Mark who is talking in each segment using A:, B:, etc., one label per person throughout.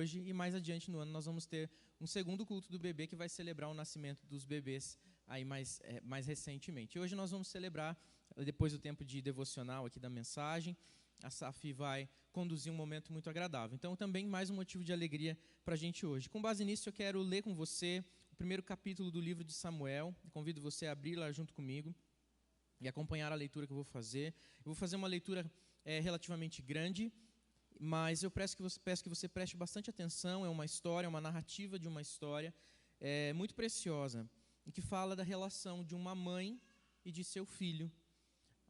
A: hoje, e mais adiante no ano nós vamos ter um segundo culto do bebê que vai celebrar o nascimento dos bebês aí mais recentemente. E hoje nós vamos celebrar, depois do tempo de devocional aqui da mensagem, a Safi vai conduzir um momento muito agradável. Então também mais um motivo de alegria para a gente hoje. Com base nisso eu quero ler com você o primeiro capítulo do livro de Samuel. Eu convido você a abrir lá junto comigo e acompanhar a leitura que eu vou fazer. Eu vou fazer uma leitura relativamente grande, mas eu peço que você preste bastante atenção. É uma história, uma narrativa de uma história muito preciosa, e que fala da relação de uma mãe e de seu filho.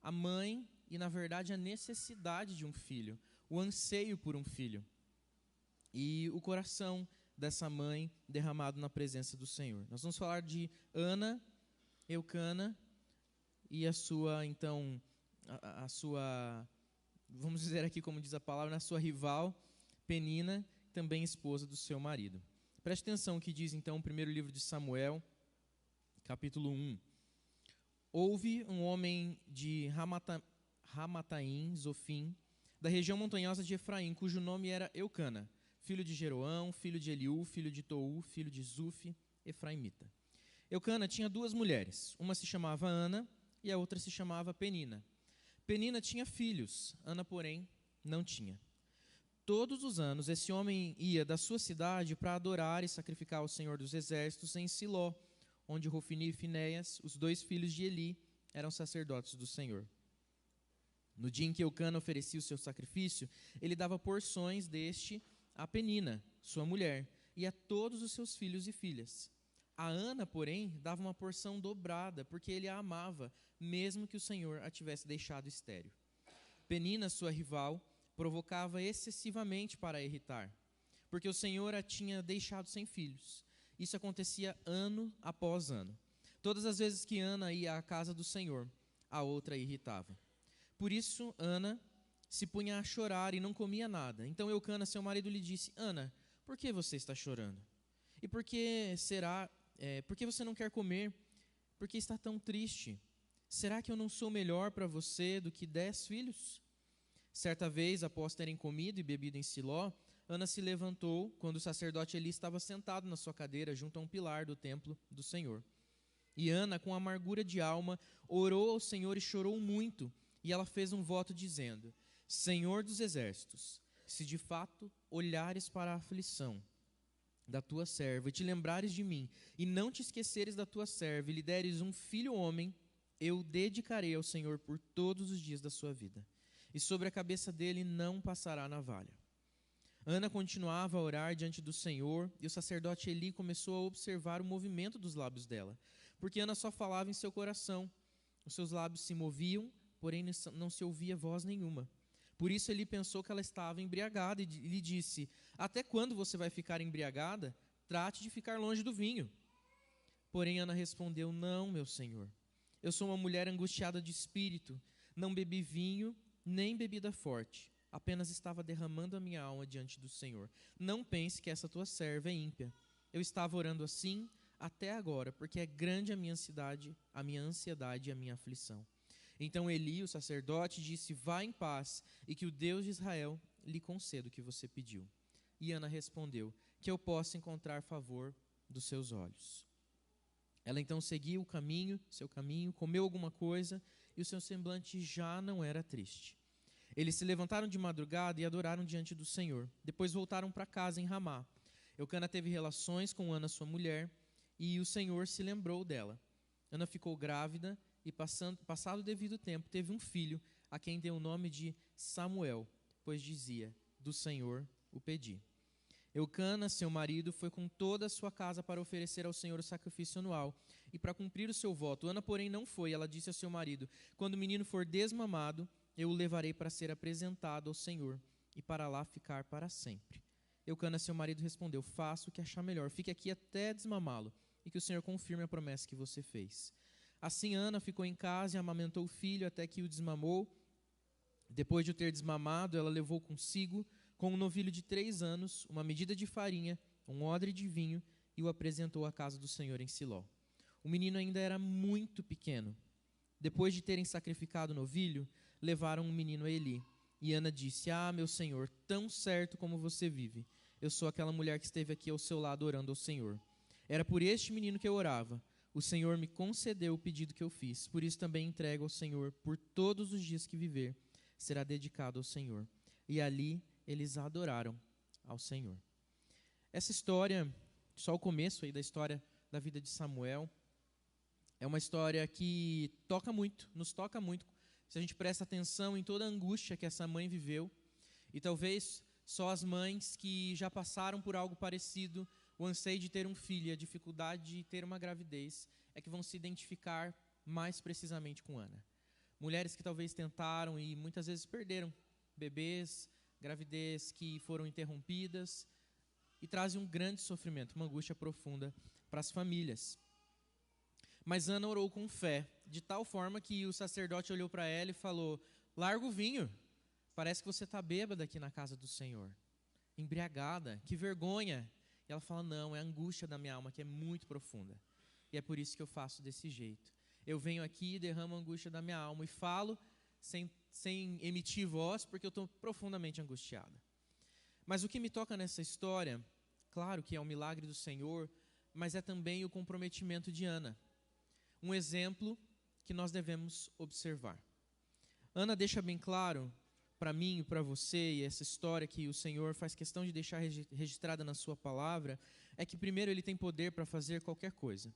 A: A mãe e, na verdade, a necessidade de um filho, o anseio por um filho. E o coração dessa mãe derramado na presença do Senhor. Nós vamos falar de Ana, Eucana, e a sua, então, a sua, vamos dizer aqui como diz a palavra, a sua rival, Penina, também esposa do seu marido. Preste atenção o que diz, então, o primeiro livro de Samuel, capítulo 1. Houve um homem de Ramataim, Zofim, da região montanhosa de Efraim, cujo nome era Eucana, filho de Jeroão, filho de Eliú, filho de Tou, filho de Zufi, efraimita. Eucana tinha duas mulheres, uma se chamava Ana e a outra se chamava Penina. Penina tinha filhos, Ana, porém, não tinha. Todos os anos esse homem ia da sua cidade para adorar e sacrificar ao Senhor dos Exércitos em Siló, onde Hofni e Finéias, os dois filhos de Eli, eram sacerdotes do Senhor. No dia em que Eucana oferecia o seu sacrifício, ele dava porções deste a Penina, sua mulher, e a todos os seus filhos e filhas. A Ana, porém, dava uma porção dobrada, porque ele a amava, mesmo que o Senhor a tivesse deixado estéril. Penina, sua rival, provocava excessivamente para a irritar, porque o Senhor a tinha deixado sem filhos. Isso acontecia ano após ano. Todas as vezes que Ana ia à casa do Senhor, a outra a irritava. Por isso, Ana se punha a chorar e não comia nada. Então Eucana, seu marido, lhe disse: Ana, por que você está chorando? E por que você não quer comer? Por que está tão triste? Será que eu não sou melhor para você do que 10 filhos? Certa vez, após terem comido e bebido em Siló, Ana se levantou quando o sacerdote Eli estava sentado na sua cadeira junto a um pilar do templo do Senhor. E Ana, com amargura de alma, orou ao Senhor e chorou muito. E ela fez um voto dizendo: Senhor dos exércitos, se de fato olhares para a aflição da tua serva e te lembrares de mim, e não te esqueceres da tua serva e lhe deres um filho homem, eu dedicarei ao Senhor por todos os dias da sua vida, e sobre a cabeça dele não passará navalha. Ana continuava a orar diante do Senhor, e o sacerdote Eli começou a observar o movimento dos lábios dela, porque Ana só falava em seu coração. Os seus lábios se moviam, porém não se ouvia voz nenhuma. Por isso Eli pensou que ela estava embriagada e lhe disse: Até quando você vai ficar embriagada? Trate de ficar longe do vinho. Porém Ana respondeu: Não, meu senhor. Eu sou uma mulher angustiada de espírito. Não bebi vinho, nem bebida forte. Apenas estava derramando a minha alma diante do Senhor. Não pense que essa tua serva é ímpia. Eu estava orando assim até agora, porque é grande a minha ansiedade e a minha aflição. Então Eli, o sacerdote, disse: Vá em paz, e que o Deus de Israel lhe conceda o que você pediu. E Ana respondeu: Que eu possa encontrar favor dos seus olhos. Ela então seguiu seu caminho, comeu alguma coisa, e o seu semblante já não era triste. Eles se levantaram de madrugada e adoraram diante do Senhor. Depois voltaram para casa em Ramá. Eucana teve relações com Ana, sua mulher, e o Senhor se lembrou dela. Ana ficou grávida e, passado o devido tempo, teve um filho, a quem deu o nome de Samuel, pois dizia: Do Senhor o pedi. Eucana, seu marido, foi com toda a sua casa para oferecer ao Senhor o sacrifício anual e para cumprir o seu voto. Ana, porém, não foi. Ela disse ao seu marido: Quando o menino for desmamado, eu o levarei para ser apresentado ao Senhor e para lá ficar para sempre. Eucana, seu marido, respondeu: Faça o que achar melhor. Fique aqui até desmamá-lo e que o Senhor confirme a promessa que você fez. Assim Ana ficou em casa e amamentou o filho até que o desmamou. Depois de o ter desmamado, ela levou consigo, com um novilho de 3 anos, uma medida de farinha, um odre de vinho, e o apresentou à casa do Senhor em Siló. O menino ainda era muito pequeno. Depois de terem sacrificado o novilho, levaram o menino a Eli. E Ana disse: Ah, meu senhor, tão certo como você vive, eu sou aquela mulher que esteve aqui ao seu lado orando ao Senhor. Era por este menino que eu orava. O Senhor me concedeu o pedido que eu fiz. Por isso também entrego ao Senhor, por todos os dias que viver, será dedicado ao Senhor. E ali eles adoraram ao Senhor. Essa história, só o começo aí da história da vida de Samuel, é uma história que nos toca muito, se a gente presta atenção em toda a angústia que essa mãe viveu. E talvez só as mães que já passaram por algo parecido, o anseio de ter um filho e a dificuldade de ter uma gravidez, é que vão se identificar mais precisamente com Ana. Mulheres que talvez tentaram e muitas vezes perderam bebês, gravidez que foram interrompidas e trazem um grande sofrimento, uma angústia profunda para as famílias. Mas Ana orou com fé, de tal forma que o sacerdote olhou para ela e falou: larga o vinho, parece que você está bêbada aqui na casa do Senhor, embriagada, que vergonha. E ela fala: não, é a angústia da minha alma que é muito profunda, e é por isso que eu faço desse jeito. Eu venho aqui e derramo a angústia da minha alma e falo sem emitir voz, porque eu estou profundamente angustiada. Mas o que me toca nessa história, claro que é um milagre do Senhor, mas é também o comprometimento de Ana. Um exemplo que nós devemos observar. Ana deixa bem claro para mim e para você, e essa história que o Senhor faz questão de deixar registrada na sua palavra, é que primeiro Ele tem poder para fazer qualquer coisa.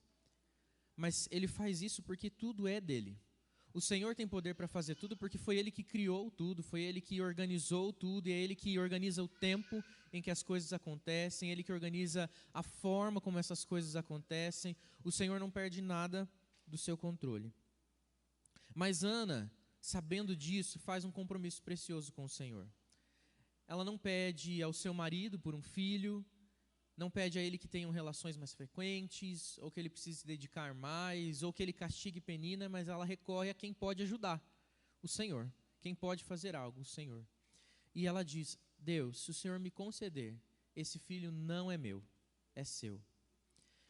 A: Mas Ele faz isso porque tudo é dEle. O Senhor tem poder para fazer tudo porque foi Ele que criou tudo, foi Ele que organizou tudo, e é Ele que organiza o tempo em que as coisas acontecem, Ele que organiza a forma como essas coisas acontecem. O Senhor não perde nada do seu controle. Mas Ana, sabendo disso, faz um compromisso precioso com o Senhor. Ela não pede ao seu marido por um filho, não pede a ele que tenham relações mais frequentes, ou que ele precise se dedicar mais, ou que ele castigue Penina, mas ela recorre a quem pode ajudar, o Senhor. Quem pode fazer algo, o Senhor. E ela diz: Deus, se o Senhor me conceder, esse filho não é meu, é seu.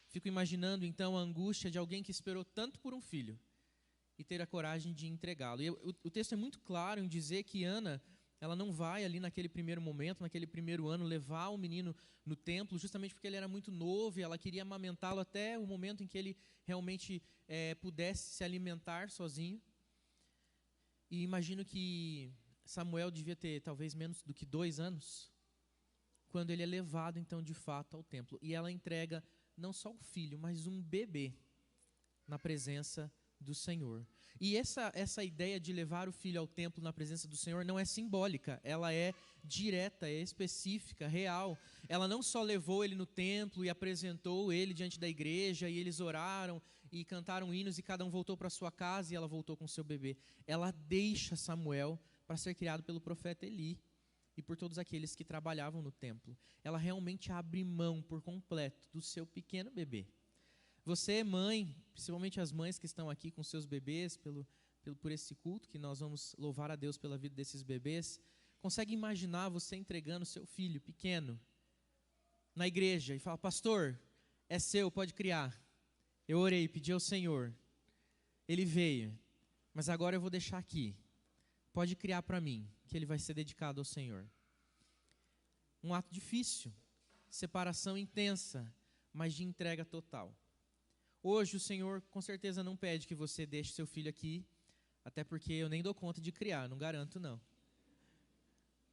A: Fico imaginando então a angústia de alguém que esperou tanto por um filho e ter a coragem de entregá-lo. E o texto é muito claro em dizer que Ana, ela não vai ali naquele primeiro momento, naquele primeiro ano, levar o menino no templo, justamente porque ele era muito novo e ela queria amamentá-lo até o momento em que ele realmente pudesse se alimentar sozinho. E imagino que Samuel devia ter talvez menos do que 2 anos, quando ele é levado então de fato ao templo. E ela entrega não só o filho, mas um bebê na presença do Senhor. E essa ideia de levar o filho ao templo na presença do Senhor não é simbólica, ela é direta, é específica, real. Ela não só levou ele no templo e apresentou ele diante da igreja, e eles oraram e cantaram hinos e cada um voltou para sua casa e ela voltou com seu bebê. Ela deixa Samuel para ser criado pelo profeta Eli e por todos aqueles que trabalhavam no templo. Ela realmente abre mão por completo do seu pequeno bebê. Você, mãe, principalmente as mães que estão aqui com seus bebês, por esse culto, que nós vamos louvar a Deus pela vida desses bebês, consegue imaginar você entregando seu filho pequeno na igreja e fala: pastor, é seu, pode criar. Eu orei, pedi ao Senhor, ele veio, mas agora eu vou deixar aqui. Pode criar para mim, que ele vai ser dedicado ao Senhor. Um ato difícil, separação intensa, mas de entrega total. Hoje o Senhor com certeza não pede que você deixe seu filho aqui, até porque eu nem dou conta de criar, não garanto não.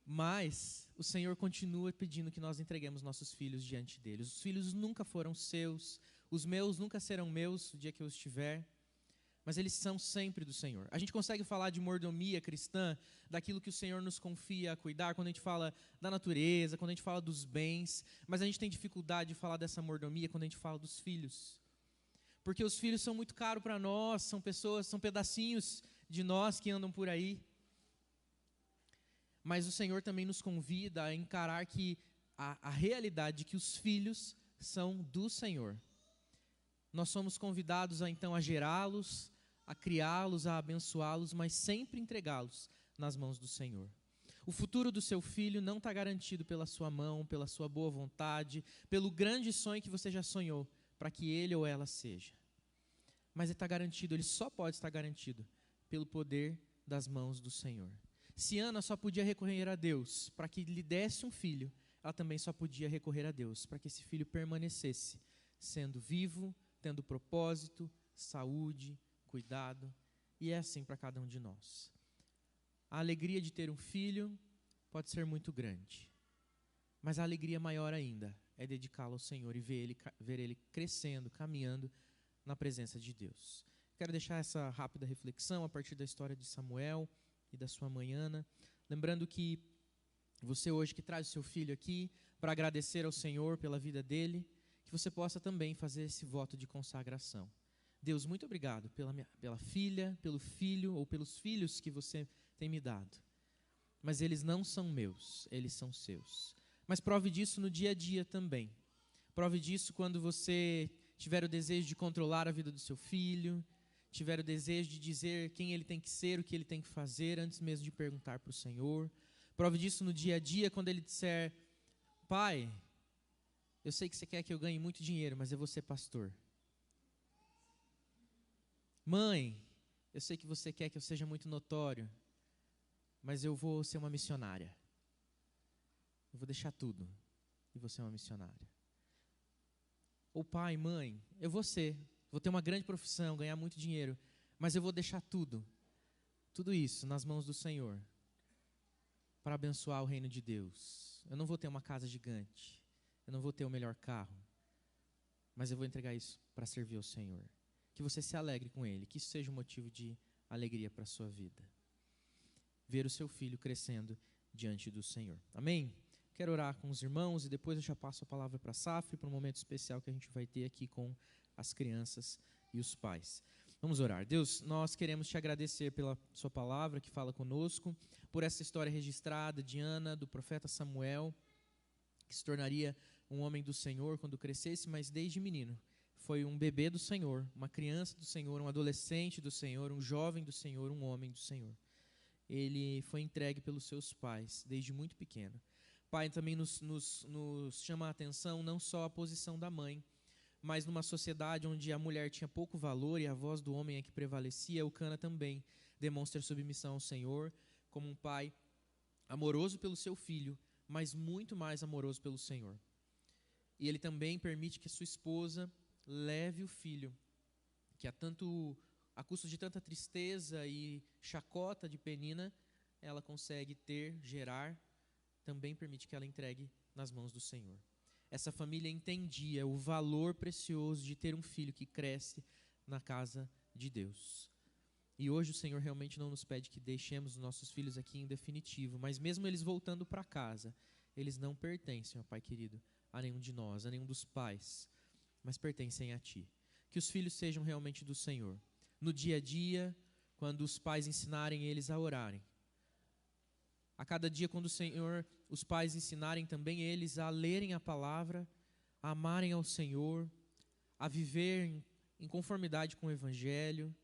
A: Mas o Senhor continua pedindo que nós entreguemos nossos filhos diante dele. Os filhos nunca foram seus, os meus nunca serão meus o dia que eu estiver, mas eles são sempre do Senhor. A gente consegue falar de mordomia cristã, daquilo que o Senhor nos confia a cuidar, quando a gente fala da natureza, quando a gente fala dos bens, mas a gente tem dificuldade de falar dessa mordomia quando a gente fala dos filhos. Porque os filhos são muito caros para nós, são pessoas, são pedacinhos de nós que andam por aí. Mas o Senhor também nos convida a encarar que a realidade de que os filhos são do Senhor. Nós somos convidados então a gerá-los, a criá-los, a abençoá-los, mas sempre entregá-los nas mãos do Senhor. O futuro do seu filho não está garantido pela sua mão, pela sua boa vontade, pelo grande sonho que você já sonhou, para que ele ou ela seja. Mas ele está garantido, ele só pode estar garantido pelo poder das mãos do Senhor. Se Ana só podia recorrer a Deus para que lhe desse um filho, ela também só podia recorrer a Deus para que esse filho permanecesse sendo vivo, tendo propósito, saúde, cuidado, e é assim para cada um de nós. A alegria de ter um filho pode ser muito grande, mas a alegria maior ainda é dedicá-lo ao Senhor e ver ele crescendo, caminhando na presença de Deus. Quero deixar essa rápida reflexão a partir da história de Samuel e da sua mãe Ana, lembrando que você hoje que traz o seu filho aqui para agradecer ao Senhor pela vida dele, que você possa também fazer esse voto de consagração. Deus, muito obrigado pela filha, pelo filho ou pelos filhos que você tem me dado. Mas eles não são meus, eles são seus. Mas prove disso no dia a dia também. Prove disso quando você tiver o desejo de controlar a vida do seu filho, tiver o desejo de dizer quem ele tem que ser, o que ele tem que fazer, antes mesmo de perguntar para o Senhor. Prove disso no dia a dia, quando ele disser: pai, eu sei que você quer que eu ganhe muito dinheiro, mas eu vou ser pastor. Mãe, eu sei que você quer que eu seja muito notório, mas eu vou ser uma missionária. Eu vou deixar tudo e vou ser uma missionária. Ou pai, mãe, eu vou ter uma grande profissão, ganhar muito dinheiro, mas eu vou deixar tudo isso nas mãos do Senhor, para abençoar o reino de Deus. Eu não vou ter uma casa gigante, eu não vou ter o melhor carro, mas eu vou entregar isso para servir ao Senhor. Que você se alegre com Ele, que isso seja um motivo de alegria para a sua vida. Ver o seu filho crescendo diante do Senhor. Amém? Quero orar com os irmãos e depois eu já passo a palavra para a Safra, para um momento especial que a gente vai ter aqui com as crianças e os pais. Vamos orar. Deus, nós queremos te agradecer pela sua palavra que fala conosco, por essa história registrada de Ana, do profeta Samuel, que se tornaria um homem do Senhor quando crescesse, mas desde menino foi um bebê do Senhor, uma criança do Senhor, um adolescente do Senhor, um jovem do Senhor, um homem do Senhor. Ele foi entregue pelos seus pais desde muito pequeno. Pai, também nos chama a atenção não só a posição da mãe, mas numa sociedade onde a mulher tinha pouco valor e a voz do homem é que prevalecia, Eucana também demonstra submissão ao Senhor, como um pai amoroso pelo seu filho, mas muito mais amoroso pelo Senhor. E ele também permite que sua esposa leve o filho, que a custo de tanta tristeza e chacota de Penina, ela consegue gerar, também permite que ela entregue nas mãos do Senhor. Essa família entendia o valor precioso de ter um filho que cresce na casa de Deus. E hoje o Senhor realmente não nos pede que deixemos os nossos filhos aqui em definitivo, mas mesmo eles voltando para casa, eles não pertencem, ó Pai querido, a nenhum de nós, a nenhum dos pais, mas pertencem a Ti. Que os filhos sejam realmente do Senhor. No dia a dia, quando os pais ensinarem eles a orarem. A cada dia, quando os pais ensinarem também eles a lerem a palavra, a amarem ao Senhor, a viver em conformidade com o Evangelho,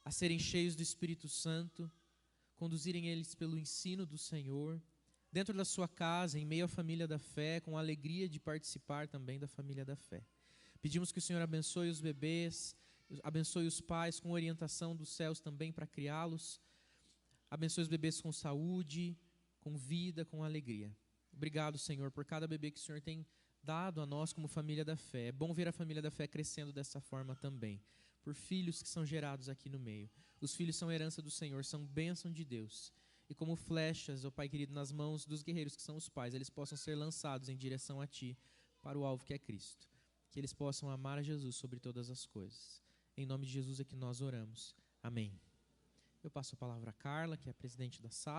A: a serem cheios do Espírito Santo, conduzirem eles pelo ensino do Senhor, dentro da sua casa, em meio à família da fé, com a alegria de participar também da família da fé. Pedimos que o Senhor abençoe os bebês, abençoe os pais com orientação dos céus também para criá-los, abençoe os bebês com saúde, com vida, com alegria. Obrigado, Senhor, por cada bebê que o Senhor tem dado a nós como família da fé. É bom ver a família da fé crescendo dessa forma também, por filhos que são gerados aqui no meio. Os filhos são herança do Senhor, são bênção de Deus. E como flechas, ó Pai querido, nas mãos dos guerreiros que são os pais, eles possam ser lançados em direção a Ti, para o alvo que é Cristo. Que eles possam amar a Jesus sobre todas as coisas. Em nome de Jesus é que nós oramos. Amém. Eu passo a palavra a Carla, que é a presidente da SAF.